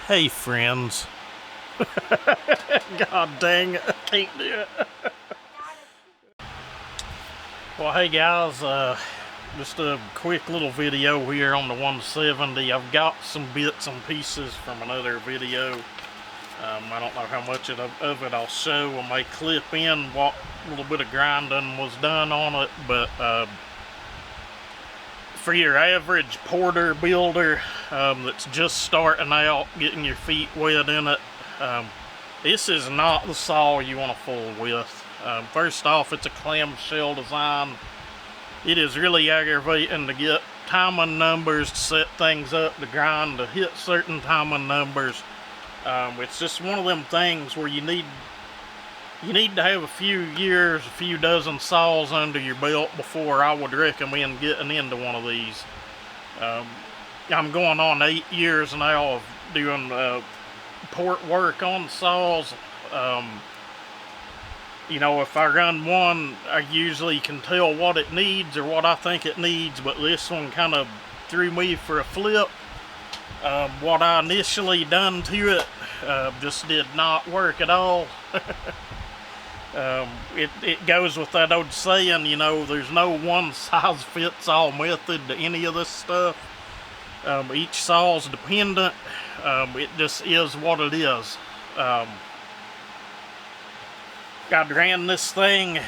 Hey friends. God dang it, I can't do it. Well, hey guys, just a quick little video here on the 170. I've got some bits and pieces from another video. I don't know how much of it I'll show. I may clip in what little bit of grinding was done on it, but for your average porter builder that's just starting out, getting your feet wet in it, this is not the saw you want to fool with. First off, it's a clamshell design. It is really aggravating to get timing numbers to set things up to grind to hit certain timing numbers. It's just one of them things where you need to have a few years, a few dozen saws under your belt before I would recommend getting into one of these. I'm going on 8 years now of doing port work on saws. You know, if I run one, I usually can tell what it needs or what I think it needs, but this one kind of threw me for a flip. What I initially done to it just did not work at all. It goes with that old saying, you know, there's no one size fits all method to any of this stuff. Each saw's dependent. It just is what it is. I ran this thing.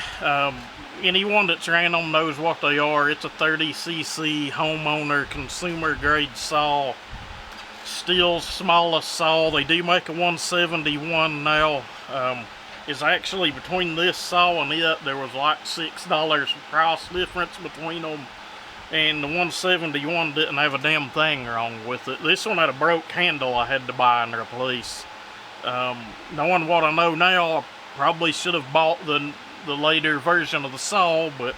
Anyone that's ran them knows what they are. It's a 30cc homeowner consumer grade saw. Stihl's smallest saw. They do make a 171 now. Is actually between this saw and it, there was like $6 price difference between them. And the 171 didn't have a damn thing wrong with it. This one had a broke handle I had to buy and replace. Knowing what I know now, I probably should have bought the later version of the saw, but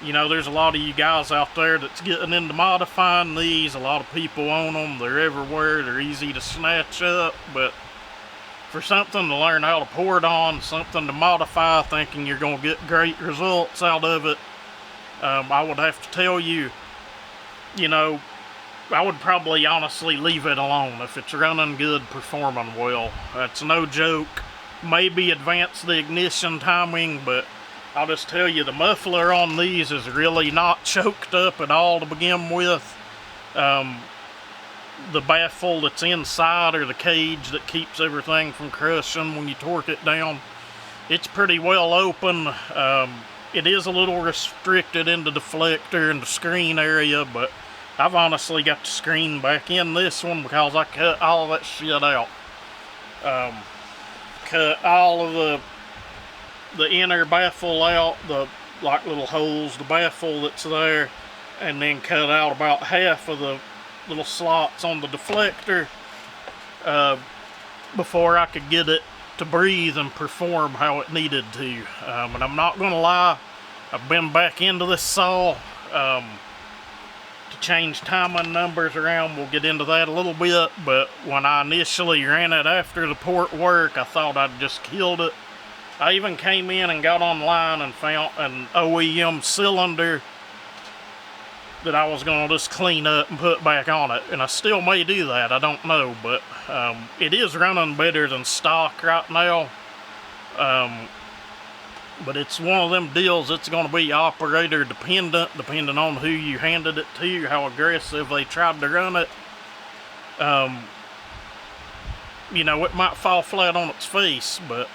you know, there's a lot of you guys out there that's getting into modifying these. A lot of people own them. They're everywhere. They're easy to snatch up, but for something to learn how to port on, something to modify, thinking you're going to get great results out of it, I would have to tell you, you know, I would probably honestly leave it alone if it's running good, performing well. That's no joke. Maybe advance the ignition timing, but I'll just tell you, the muffler on these is really not choked up at all to begin with. The baffle that's inside, or the cage that keeps everything from crushing when you torque it down, it's pretty well open. It is a little restricted in the deflector and the screen area, but I've honestly got the screen back in this one because I cut all that shit out. Cut all of the inner baffle out, the like little holes, the baffle that's there, and then cut out about half of the little slots on the deflector before I could get it to breathe and perform how it needed to. And I'm not gonna lie, I've been back into this saw to change timing numbers around. We'll get into that a little bit, but when I initially ran it after the port work, I thought I'd just killed it. I even came in and got online and found an OEM cylinder that I was going to just clean up and put back on it, and I still may do that, I don't know, but it is running better than stock right now. But it's one of them deals, it's going to be operator dependent, depending on who you handed it to, how aggressive they tried to run it. You know, it might fall flat on its face, but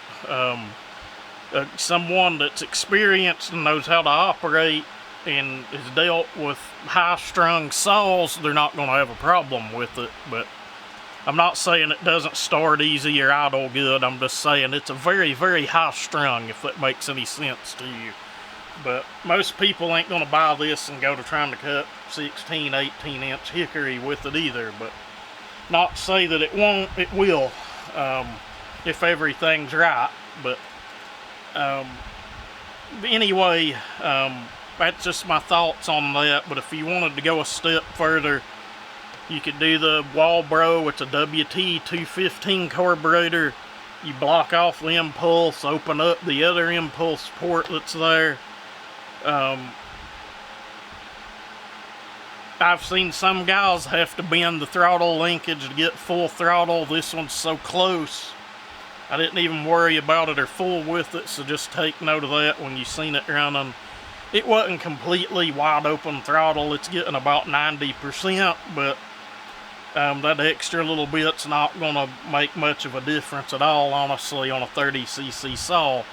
someone that's experienced and knows how to operate and has dealt with high-strung saws, they're not going to have a problem with it. But I'm not saying it doesn't start easy or idle good. I'm just saying it's a very, very high-strung, if that makes any sense to you. But most people ain't going to buy this and go to trying to cut 16, 18-inch hickory with it either. But not to say that it won't, it will, if everything's right. But anyway, that's just my thoughts on that. But if you wanted to go a step further, you could do the Walbro. It's a WT215 carburetor. You block off the impulse, open up the other impulse port that's there. I've seen some guys have to bend the throttle linkage to get full throttle. This one's so close, I didn't even worry about it or fool with it, so just take note of that when you seen it running. It wasn't completely wide open throttle, it's getting about 90%, but that extra little bit's not going to make much of a difference at all, honestly, on a 30cc saw.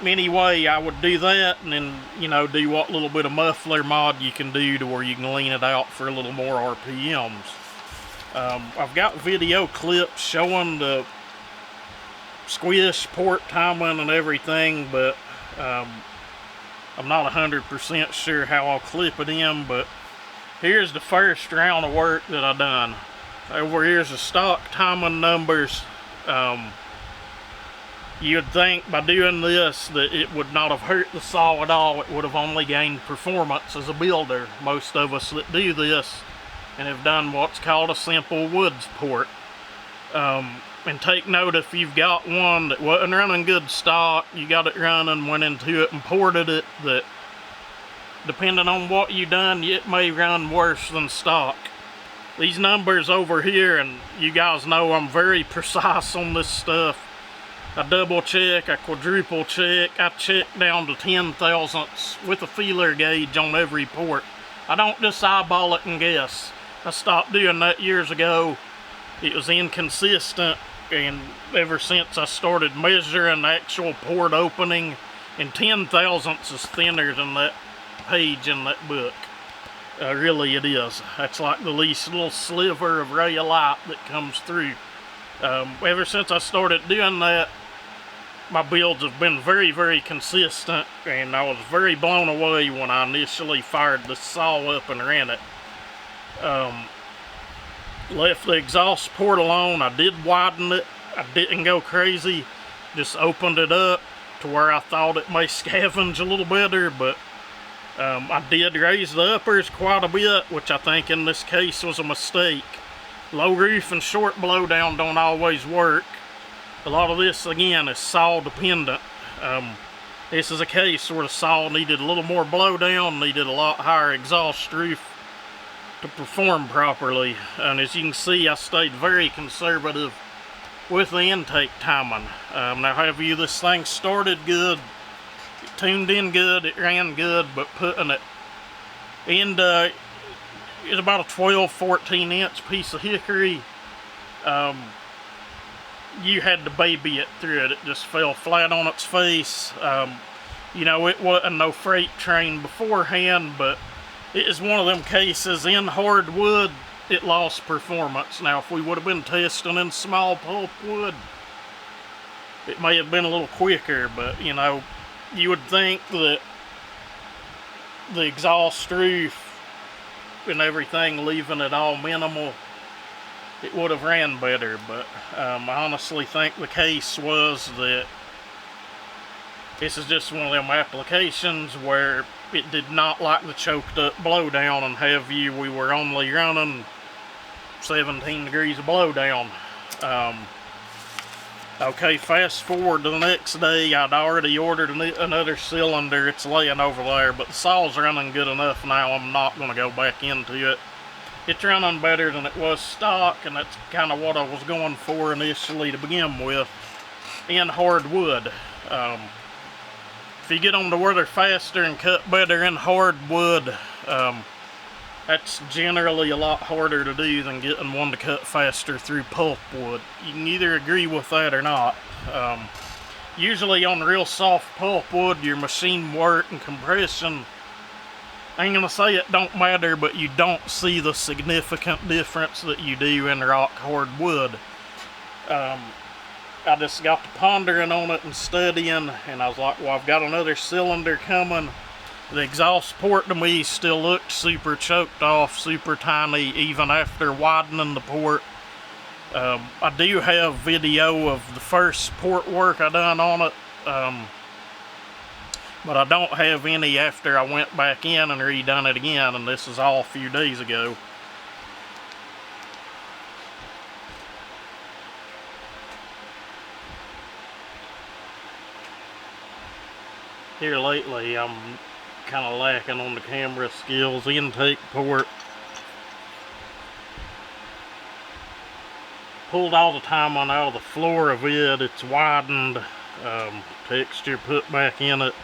Anyway, I would do that, and then, you know, do what little bit of muffler mod you can do to where you can lean it out for a little more RPMs. I've got video clips showing the squish, port timing, and everything, but I'm not 100% sure how I'll clip it in. But here's the first round of work that I done. Over here's the stock timing numbers. You'd think by doing this that it would not have hurt the saw at all. It would have only gained performance as a builder. Most of us that do this and have done what's called a simple woods port. And take note, if you've got one that wasn't running good stock, you got it running, went into it and ported it, that depending on what you done, it may run worse than stock. These numbers over here, and you guys know I'm very precise on this stuff. I double check, I quadruple check, I check down to 10 thousandths with a feeler gauge on every port. I don't just eyeball it and guess. I stopped doing that years ago. It was inconsistent, and ever since I started measuring the actual port opening, and 10 thousandths is thinner than that page in that book. Really it is. That's like the least little sliver of ray of light that comes through. Ever since I started doing that, my builds have been very, very consistent, and I was very blown away when I initially fired the saw up and ran it. Left the exhaust port alone. I did widen it. I didn't go crazy. Just opened it up to where I thought it may scavenge a little better, but I did raise the uppers quite a bit, which I think in this case was a mistake. Low roof and short blowdown don't always work. A lot of this, again, is saw dependent. This is a case where the saw needed a little more blowdown, needed a lot higher exhaust roof to perform properly. And as you can see, I stayed very conservative with the intake timing. Now, have you this thing started good, it tuned in good, it ran good, but putting it into, it's about a 12-14 inch piece of hickory. You had to baby it through it. It just fell flat on its face. You know, it wasn't no freight train beforehand, but it is one of them cases in hardwood, it lost performance. Now, if we would have been testing in small pulp wood, it may have been a little quicker, but, you know, you would think that the exhaust roof and everything, leaving it all minimal, it would have ran better. But I honestly think the case was that this is just one of them applications where it did not like the choked up blowdown, and have you, we were only running 17 degrees of blowdown. Okay, fast forward to the next day. I'd already ordered another cylinder. It's laying over there, but the saw's running good enough now. I'm not going to go back into it. It's running better than it was stock, and that's kind of what I was going for initially to begin with in hardwood. If you get them to where they're faster and cut better in hardwood, that's generally a lot harder to do than getting one to cut faster through pulpwood. You can either agree with that or not. Usually on real soft pulpwood, your machine work and compression, I ain't gonna say it don't matter, but you don't see the significant difference that you do in rock hard wood. I just got to pondering on it and studying, and I was like, well, I've got another cylinder coming. The exhaust port to me still looked super choked off, super tiny, even after widening the port. I do have video of the first port work I done on it, but I don't have any after I went back in and redone it again, and this is all a few days ago. Here lately, I'm kind of lacking on the camera skills. Intake port. Pulled all the timing out of the floor of it. It's widened. Texture put back in it.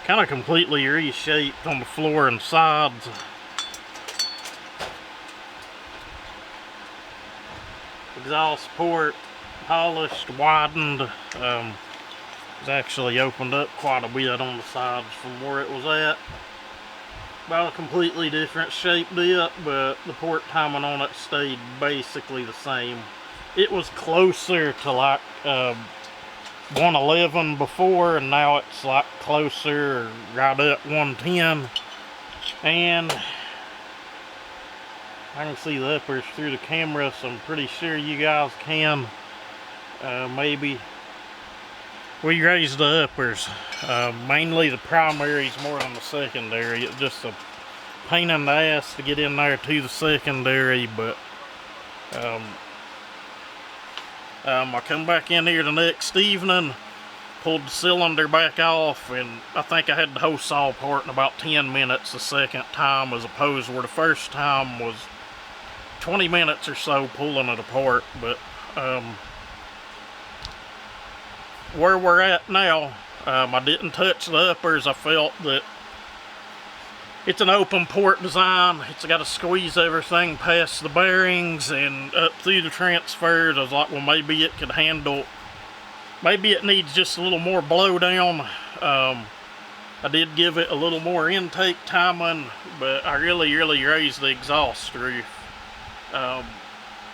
Kind of completely reshaped on the floor and sides. Exhaust port polished, widened. It's actually opened up quite a bit on the sides from where it was at. About a completely different shape dip, but the port timing on it stayed basically the same. It was closer to like 111 before, and now it's like closer, right at 110. And I can see the uppers through the camera, so I'm pretty sure you guys can. Maybe. We raised the uppers, mainly the primaries more than the secondary. It's just a pain in the ass to get in there to the secondary, but I come back in here the next evening, pulled the cylinder back off, and I think I had the whole saw apart in about 10 minutes the second time, as opposed to where the first time was 20 minutes or so pulling it apart. But where we're at now, I didn't touch the uppers. I felt that it's an open port design. It's got to squeeze everything past the bearings and up through the transfers. I was like, well, maybe it could handle, maybe it needs just a little more blowdown. I did give it a little more intake timing, but I really raised the exhaust roof.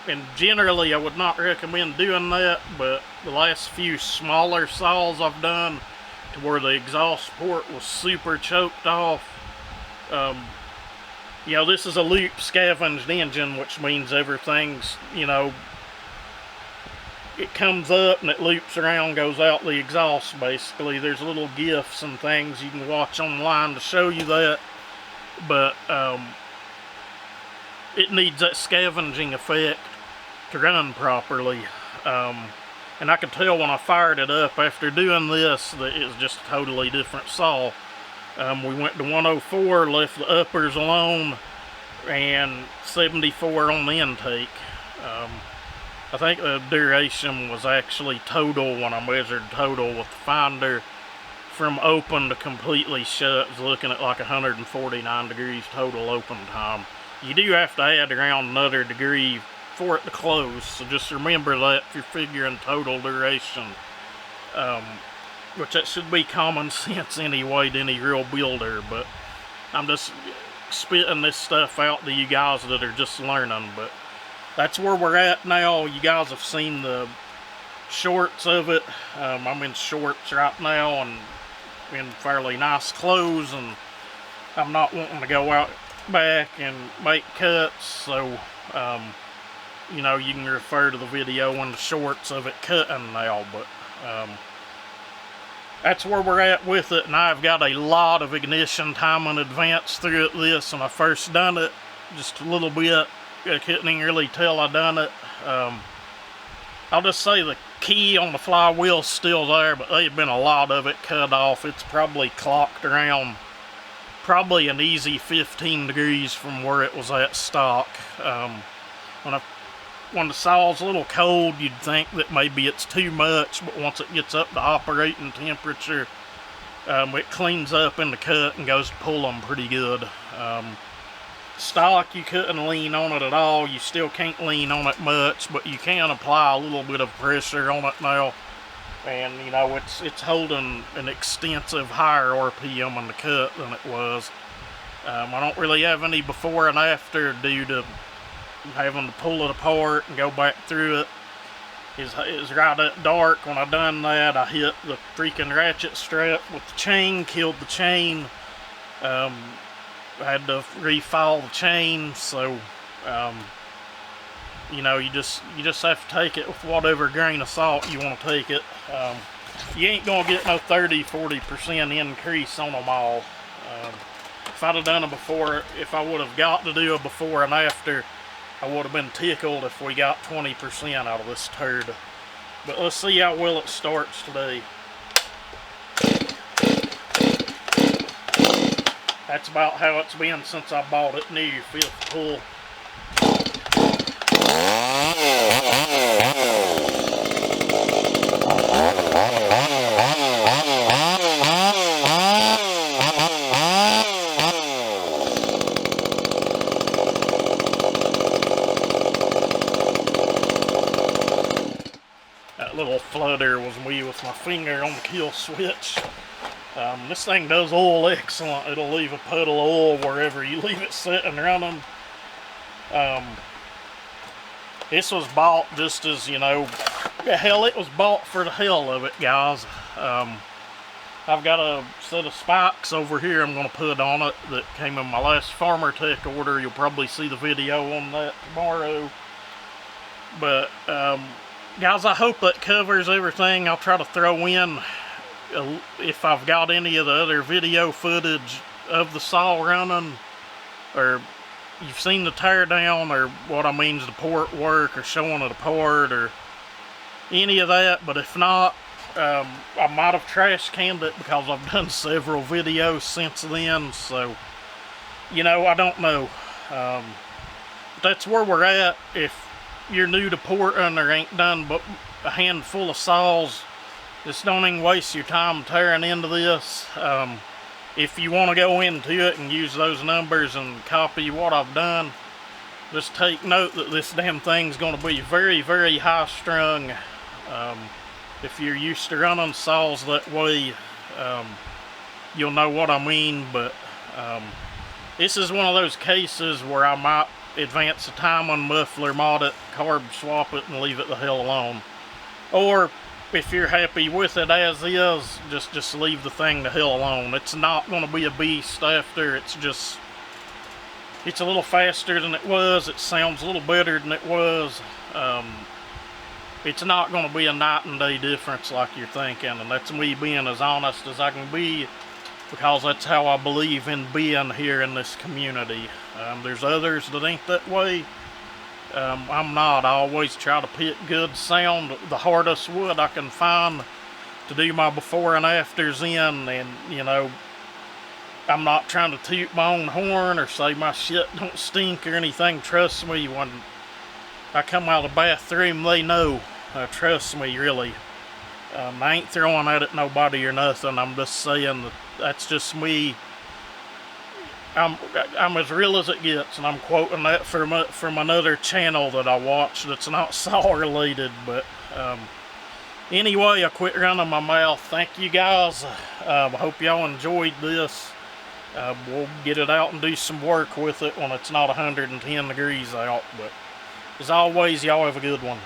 And generally I would not recommend doing that, but the last few smaller saws I've done to where the exhaust port was super choked off. You know, this is a loop scavenged engine, which means everything's, you know, it comes up and it loops around, goes out the exhaust basically. There's little GIFs and things you can watch online to show you that, but it needs that scavenging effect to run properly. And I could tell when I fired it up after doing this that it was just a totally different saw. We went to 104, left the uppers alone, and 74 on the intake. I think the duration was actually total, when I measured total with the finder, from open to completely shut, was looking at like 149 degrees total open time. You do have to add around another degree for it to close, so just remember that if you're figuring total duration. Which that should be common sense anyway to any real builder, but I'm just spitting this stuff out to you guys that are just learning. But that's where we're at now. You guys have seen the shorts of it. I'm in shorts right now and in fairly nice clothes, and I'm not wanting to go out back and make cuts, so you know, you can refer to the video and the shorts of it cutting now. But that's where we're at with it, and I've got a lot of ignition time in advance through this. When I first done it, just a little bit, I couldn't even really tell I done it. I'll just say the key on the flywheel's still there, but there's been a lot of it cut off. It's probably clocked around probably an easy 15 degrees from where it was at stock. When the saw's a little cold, you'd think that maybe it's too much, but once it gets up to operating temperature, it cleans up in the cut and goes to pull them pretty good. Stock, you couldn't lean on it at all. You still can't lean on it much, but you can apply a little bit of pressure on it now. And you know, it's holding an extensive higher RPM in the cut than it was. I don't really have any before and after due to having to pull it apart and go back through it. It was right at dark when I done that. I hit the freaking ratchet strap with the chain, killed the chain. I had to refile the chain, so you know, you just have to take it with whatever grain of salt you want to take it. You ain't gonna get no 30-40% increase on them all. If I'd have done it before, if I would have got to do a before and after, I would have been tickled if we got 20% out of this turd. But let's see how well it starts today. That's about how it's been since I bought it new, fifth pull. That little flutter was me with my finger on the kill switch. This thing does oil excellent. It'll leave a puddle of oil wherever you leave it sitting running. This was bought just as, you know, hell, it was bought for the hell of it, guys. I've got a set of spikes over here I'm going to put on it that came in my last Farmer Tech order. You'll probably see the video on that tomorrow. But, guys, I hope that covers everything. I'll try to throw in, if I've got any of the other video footage of the saw running, or you've seen the tear down, or what I mean is the port work, or showing it apart, or any of that. But if not, I might have trash canned it because I've done several videos since then. So, you know, I don't know. That's where we're at. If you're new to porting or ain't done but a handful of saws, just don't even waste your time tearing into this. If you want to go into it and use those numbers and copy what I've done, just take note that this damn thing's going to be very, very high strung. If you're used to running saws that way, you'll know what I mean. But this is one of those cases where I might advance the timing, muffler, mod it, carb swap it, and leave it the hell alone. Or if you're happy with it as is, just leave the thing the hell alone. It's not going to be a beast after. It's a little faster than it was. It sounds a little better than it was. It's not going to be a night and day difference like you're thinking, and that's me being as honest as I can be, because that's how I believe in being here in this community. There's others that ain't that way. I'm not. I always try to pick good sound, the hardest wood I can find to do my before and afters in. And, you know, I'm not trying to toot my own horn or say my shit don't stink or anything. Trust me, when I come out of the bathroom, they know. Trust me, really. I ain't throwing at it nobody or nothing. I'm just saying that that's just me. I'm as real as it gets, and I'm quoting that from another channel that I watch that's not saw related. But anyway, I quit running my mouth. Thank you guys. I hope y'all enjoyed this. We'll get it out and do some work with it when it's not 110 degrees out. But as always, y'all have a good one.